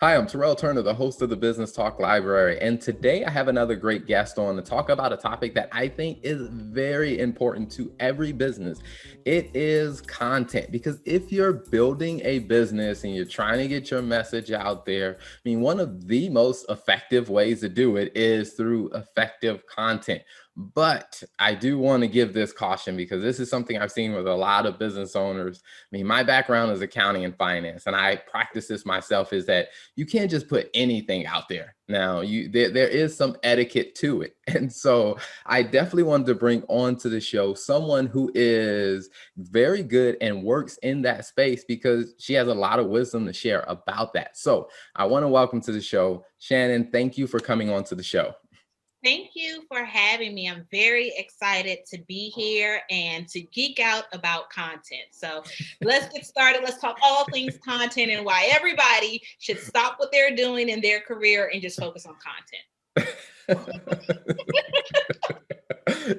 Hi, I'm Terrell Turner, the host of the Business Talk Library. And today I have another great guest on to talk about a topic that I think is very important to every business. It is content. Because if you're building a business and you're trying to get your message out there, I mean, one of the most effective ways to do it is through effective content. But I do want to give this caution because this is something I've seen with a lot of business owners. I mean, my background is accounting and finance, and I practice this myself, is that you can't just put anything out there. Now, there is some etiquette to it. And so I definitely wanted to bring onto the show someone who is very good and works in that space because she has a lot of wisdom to share about that. So I want to welcome to the show, Shannon. Thank you for coming on to the show. Thank you for having me. I'm very excited to be here and to geek out about content. So let's get started. Let's talk all things content and why everybody should stop what they're doing in their career and just focus on content.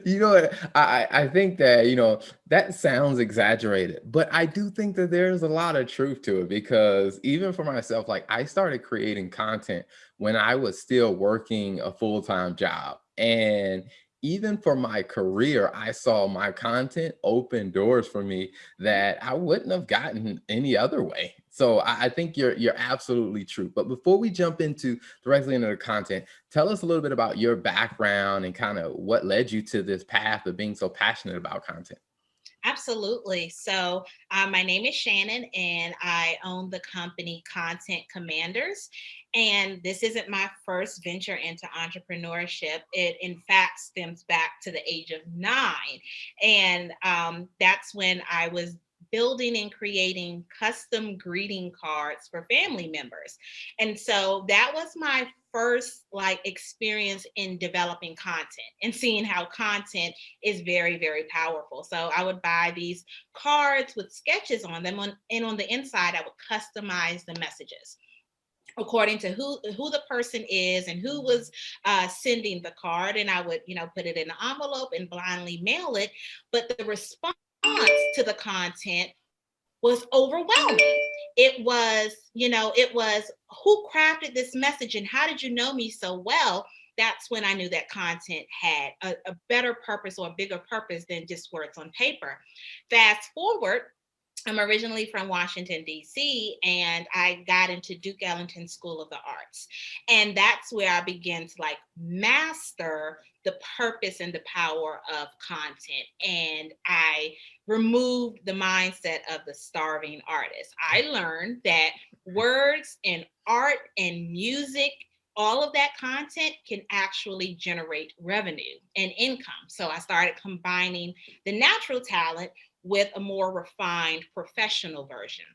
You know what? I think that, that sounds exaggerated, but I do think that there's a lot of truth to it because even for myself, like I started creating content when I was still working a full-time job. And even for my career, I saw my content open doors for me that I wouldn't have gotten any other way. So I think you're absolutely true. But before we jump into directly into the content, tell us a little bit about your background and kind of what led you to this path of being so passionate about content. Absolutely. So, my name is Shannon, and I own the company Content Commanders. And this isn't my first venture into entrepreneurship. It, in fact, stems back to the age of 9. And that's when I was building and creating custom greeting cards for family members. And so that was my first like experience in developing content and seeing how content is very, very powerful. So I would buy these cards with sketches on them, and on the inside, I would customize the messages according to who the person is and who was sending the card. And I would, put it in an envelope and blindly mail it. But the response to the content was overwhelming. It was who crafted this message and how did you know me so well? That's when I knew that content had a better purpose or a bigger purpose than just words on paper. Fast forward, I'm originally from Washington, D.C., and I got into Duke Ellington School of the Arts. And that's where I began to like master the purpose and the power of content. And I removed the mindset of the starving artist. I learned that words and art and music, all of that content can actually generate revenue and income. So I started combining the natural talent with a more refined professional version.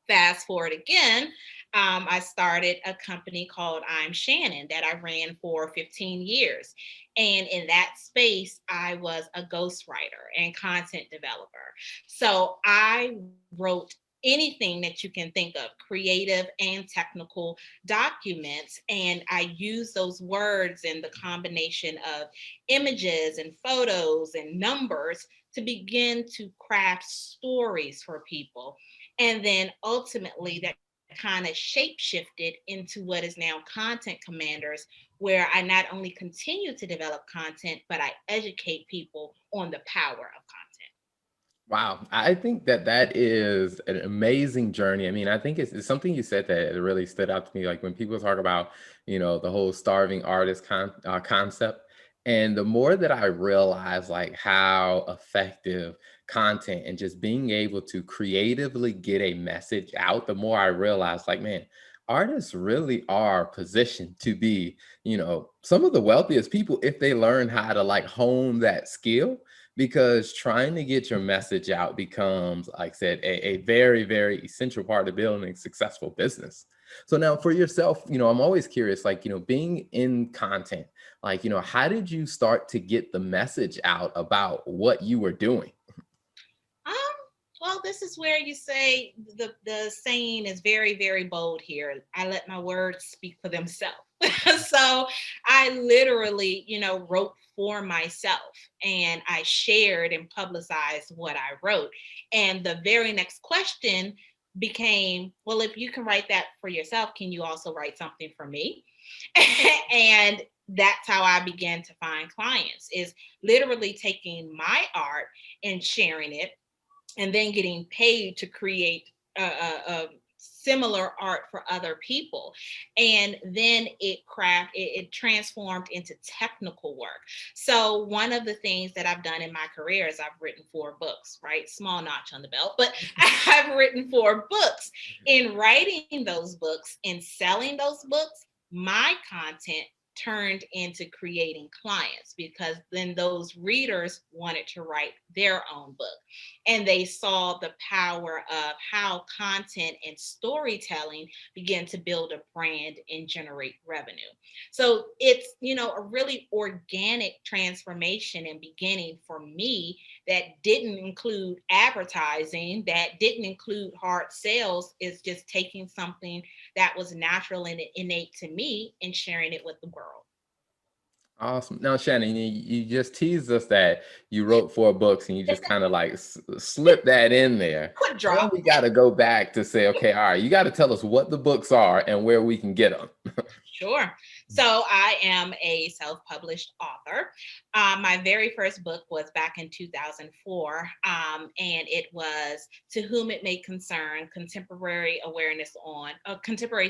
Fast forward again, I started a company called I'm Shannon that I ran for 15 years. And in that space, I was a ghostwriter and content developer. So I wrote anything that you can think of, creative and technical documents. And I use those words and the combination of images and photos and numbers to begin to craft stories for people. And then ultimately, that kind of shape shifted into what is now Content Commanders, where I not only continue to develop content, but I educate people on the power of content. Wow, I think that that is an amazing journey. I mean, I think it's something you said that it really stood out to me. Like when people talk about, the whole starving artist concept, and the more that I realize like how effective content and just being able to creatively get a message out, the more I realize like, man, artists really are positioned to be, some of the wealthiest people if they learn how to like hone that skill because trying to get your message out becomes, like I said, a very, very essential part of building a successful business. So now for yourself, I'm always curious, like, being in content, like, how did you start to get the message out about what you were doing? Um, well, this is where you say the saying is very, very bold here. I let my words speak for themselves. So I literally, wrote for myself and I shared and publicized what I wrote. And the very next question became, well, if you can write that for yourself, can you also write something for me? And that's how I began to find clients, is literally taking my art and sharing it, and then getting paid to create a similar art for other people. And then it transformed into technical work. So one of the things that I've done in my career is I've written 4 books, right? Small notch on the belt, but I've written 4 books. In writing those books and selling those books, my content turned into creating clients, because then those readers wanted to write their own book, and they saw the power of how content and storytelling begin to build a brand and generate revenue. So it's, a really organic transformation and beginning for me, that didn't include advertising, that didn't include hard sales. Is just taking something that was natural and innate to me and sharing it with the world. Awesome. Now, Shannon, you just teased us that you wrote 4 books and you just kind of like slip that in there. Quick Now drop. we got to go back to say, okay, all right, you got to tell us what the books are and where we can get them. Sure. So I am a self-published author. My very first book was back in 2004, and it was "To Whom It May Concern: Contemporary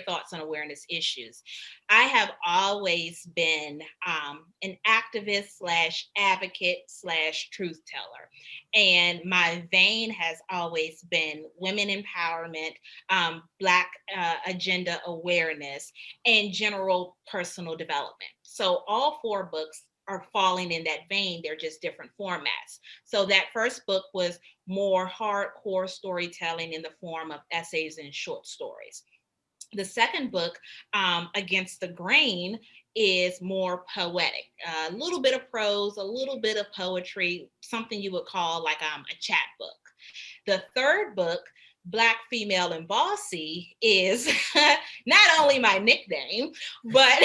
Thoughts on Awareness Issues." I have always been an activist slash advocate slash truth teller, and my vein has always been women empowerment, Black agenda awareness, and general personal development. So all 4 books are falling in that vein. They're just different formats. So that first book was more hardcore storytelling in the form of essays and short stories. The second book, Against the Grain, is more poetic, a little bit of prose, a little bit of poetry, something you would call like a chat book. The third book, Black, Female, and Bossy, is not only my nickname, but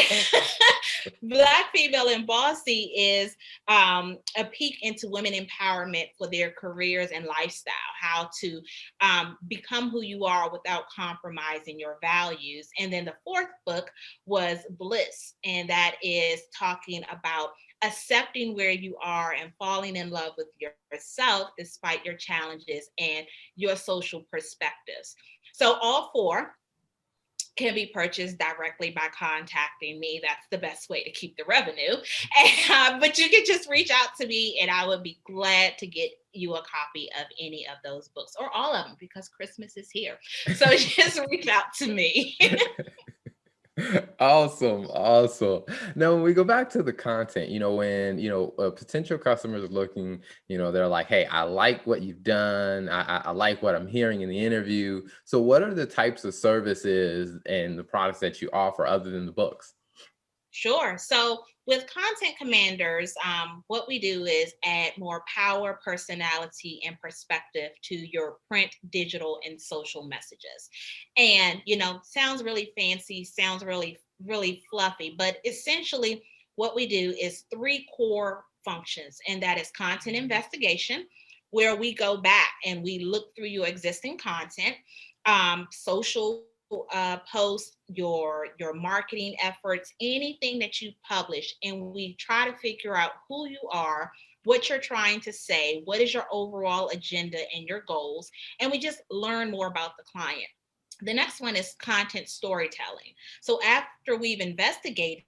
Black, Female, and Bossy is a peek into women empowerment for their careers and lifestyle, how to become who you are without compromising your values. And then the fourth book was Bliss, and that is talking about accepting where you are and falling in love with yourself despite your challenges and your social perspectives. So all 4 can be purchased directly by contacting me. That's the best way to keep the revenue. But you can just reach out to me and I would be glad to get you a copy of any of those books, or all of them, because Christmas is here. So just reach out to me. Awesome, awesome. Now, when we go back to the content, when potential customers are looking, they're like, "Hey, I like what you've done. I like what I'm hearing in the interview." So, what are the types of services and the products that you offer other than the books? Sure. So with Content Commanders, what we do is add more power, personality, and perspective to your print, digital, and social messages. And, sounds really fancy, sounds really, really fluffy, but essentially what we do is 3 core functions, and that is content investigation, where we go back and we look through your existing content, social posts, your marketing efforts, anything that you publish, and we try to figure out who you are, what you're trying to say, what is your overall agenda and your goals, and we just learn more about the client. The next one is content storytelling. So after we've investigated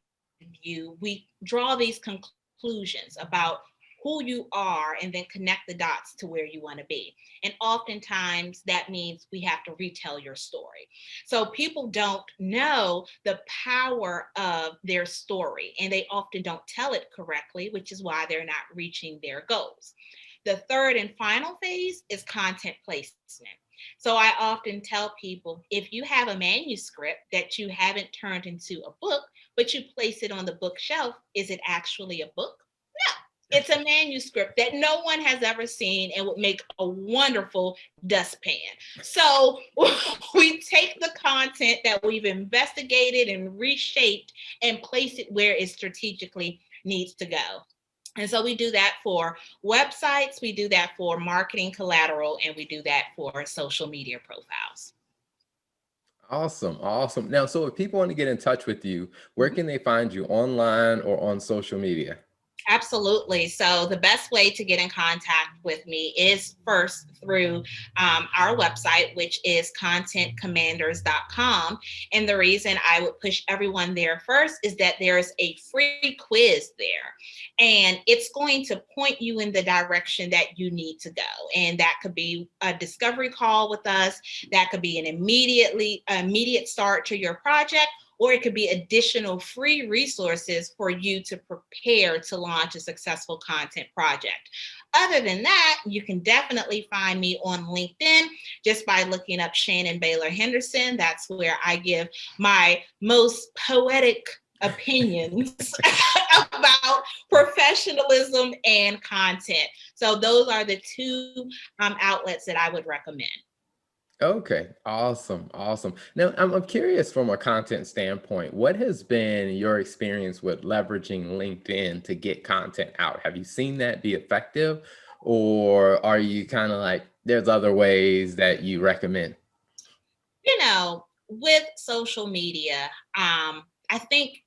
you, we draw these conclusions about who you are and then connect the dots to where you want to be. And oftentimes that means we have to retell your story. So people don't know the power of their story, and they often don't tell it correctly, which is why they're not reaching their goals. The third and final phase is content placement. So I often tell people, if you have a manuscript that you haven't turned into a book, but you place it on the bookshelf, is it actually a book? No, it's a manuscript that no one has ever seen and would make a wonderful dustpan. So we take the content that we've investigated and reshaped and place it where it strategically needs to go. And so we do that for websites, we do that for marketing collateral, and we do that for social media profiles. Awesome. Awesome. Now, so if people want to get in touch with you, where Mhm. can they find you, online or on social media? Absolutely. So the best way to get in contact with me is first through our website, which is contentcommanders.com. And the reason I would push everyone there first is that there's a free quiz there, and it's going to point you in the direction that you need to go. And that could be a discovery call with us. That could be an immediate start to your project, or it could be additional free resources for you to prepare to launch a successful content project. Other than that, you can definitely find me on LinkedIn just by looking up Shannon Baylor-Henderson. That's where I give my most poetic opinions about professionalism and content. So those are the two outlets that I would recommend. Okay, awesome, awesome. Now, I'm curious from a content standpoint, what has been your experience with leveraging LinkedIn to get content out? Have you seen that be effective, or are you kind of like, there's other ways that you recommend? With social media, I think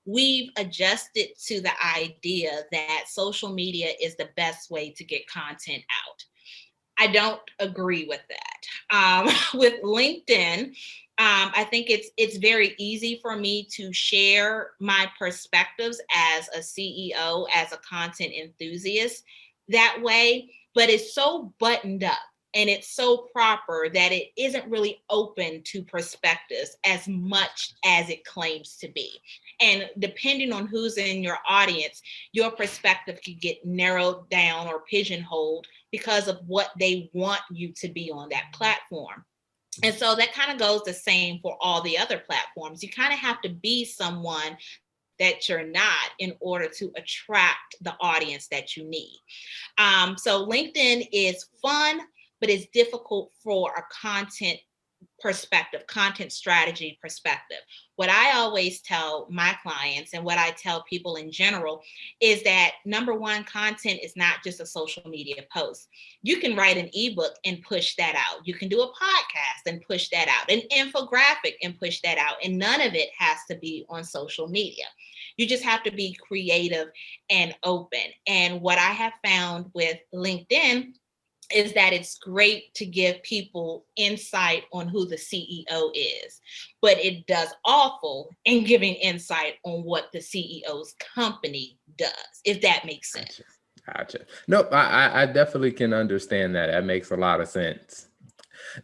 we've adjusted to the idea that social media is the best way to get content out. I don't agree with that. With LinkedIn, I think it's very easy for me to share my perspectives as a CEO, as a content enthusiast that way, but it's so buttoned up and it's so proper that it isn't really open to perspectives as much as it claims to be. And depending on who's in your audience, your perspective could get narrowed down or pigeonholed because of what they want you to be on that platform. And so that kind of goes the same for all the other platforms. You kind of have to be someone that you're not in order to attract the audience that you need. So LinkedIn is fun, but it's difficult for a content strategy perspective. What I always tell my clients and what I tell people in general is that number one, content is not just a social media post. You can write an ebook and push that out. You can do a podcast and push that out, an infographic and push that out. And none of it has to be on social media. You just have to be creative and open. And what I have found with LinkedIn is that it's great to give people insight on who the CEO is, but it does awful in giving insight on what the CEO's company does, if that makes Gotcha. sense. Gotcha. Nope, I definitely can understand that. That makes a lot of sense.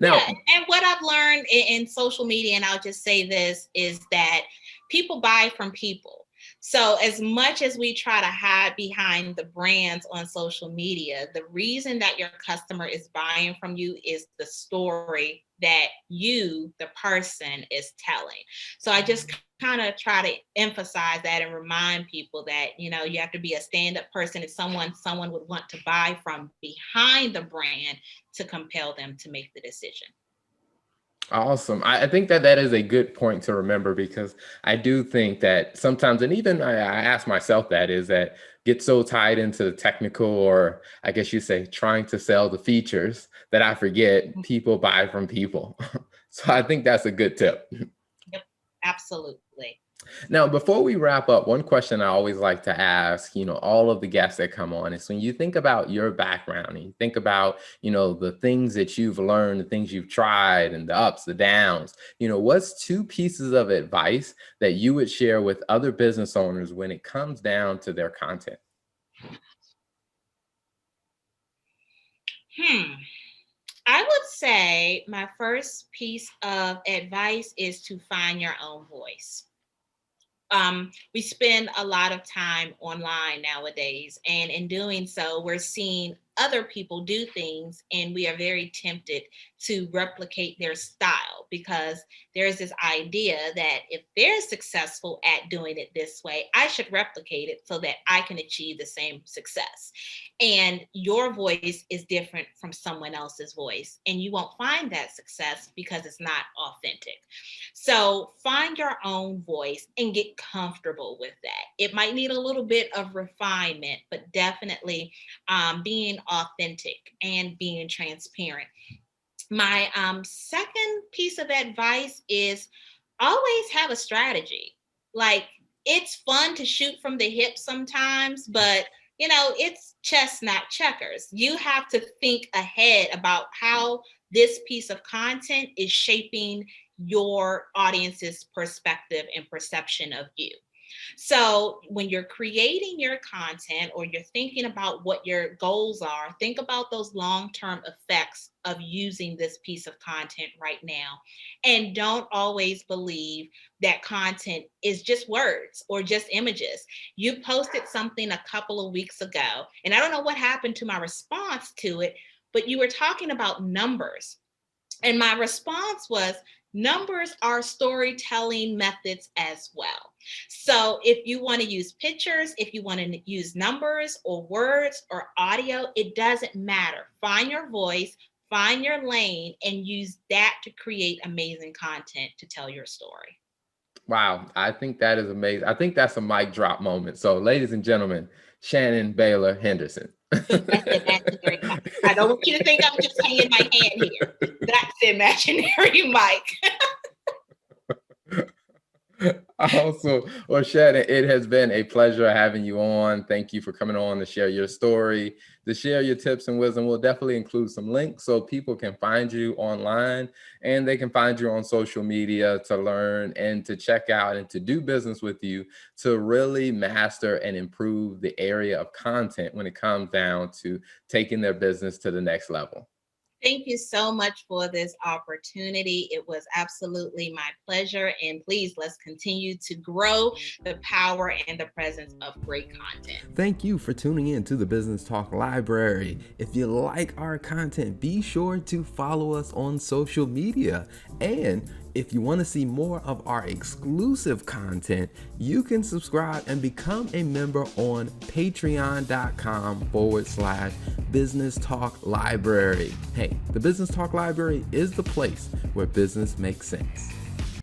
Yeah, Now, and what I've learned in social media, and I'll just say this, is that people buy from people. So as much as we try to hide behind the brands on social media, the reason that your customer is buying from you is the story that you, the person, is telling. So I just kind of try to emphasize that and remind people that you have to be a stand-up person. If someone would want to buy from behind the brand to compel them to make the decision. awesome. I think that that is a good point to remember, because I do think that sometimes, and even I ask myself that, is that get so tied into the technical, or I guess you say trying to sell the features, that I forget people buy from people. So I think that's a good tip. Yep, absolutely. Now, before we wrap up, one question I always like to ask, all of the guests that come on is, when you think about your background and you think about, the things that you've learned, the things you've tried and the ups, the downs, what's two pieces of advice that you would share with other business owners when it comes down to their content? Hmm. I would say my first piece of advice is to find your own voice. We spend a lot of time online nowadays, and in doing so, we're seeing other people do things, and we are very tempted to replicate their style because there's this idea that if they're successful at doing it this way, I should replicate it so that I can achieve the same success. And your voice is different from someone else's voice, and you won't find that success because it's not authentic. So find your own voice and get comfortable with that. It might need a little bit of refinement, but definitely being authentic and being transparent. My second piece of advice is always have a strategy. Like, it's fun to shoot from the hip sometimes, but it's chess, not checkers. You have to think ahead about how this piece of content is shaping your audience's perspective and perception of you. So when you're creating your content or you're thinking about what your goals are, think about those long-term effects of using this piece of content right now. And don't always believe that content is just words or just images. You posted something a couple of weeks ago, and I don't know what happened to my response to it, but you were talking about numbers. And my response was, numbers are storytelling methods as well. So if you want to use pictures, if you want to use numbers or words or audio, it doesn't matter. Find your voice, find your lane, and use that to create amazing content to tell your story. Wow, I think that is amazing. I think that's a mic drop moment. So, ladies and gentlemen, Shannon Baylor-Henderson. That's imaginary mic. I don't want you to think I'm just hanging my hand here. That's the imaginary mic. Also, well, Shannon, it has been a pleasure having you on. Thank you for coming on to share your story, to share your tips and wisdom. We'll definitely include some links so people can find you online and they can find you on social media to learn and to check out and to do business with you to really master and improve the area of content when it comes down to taking their business to the next level. Thank you so much for this opportunity. It was absolutely my pleasure. And please, let's continue to grow the power and the presence of great content. Thank you for tuning in to the Business Talk Library. If you like our content, be sure to follow us on social media. And if you want to see more of our exclusive content, you can subscribe and become a member on patreon.com/Business Talk Library. Hey, the Business Talk Library is the place where business makes sense.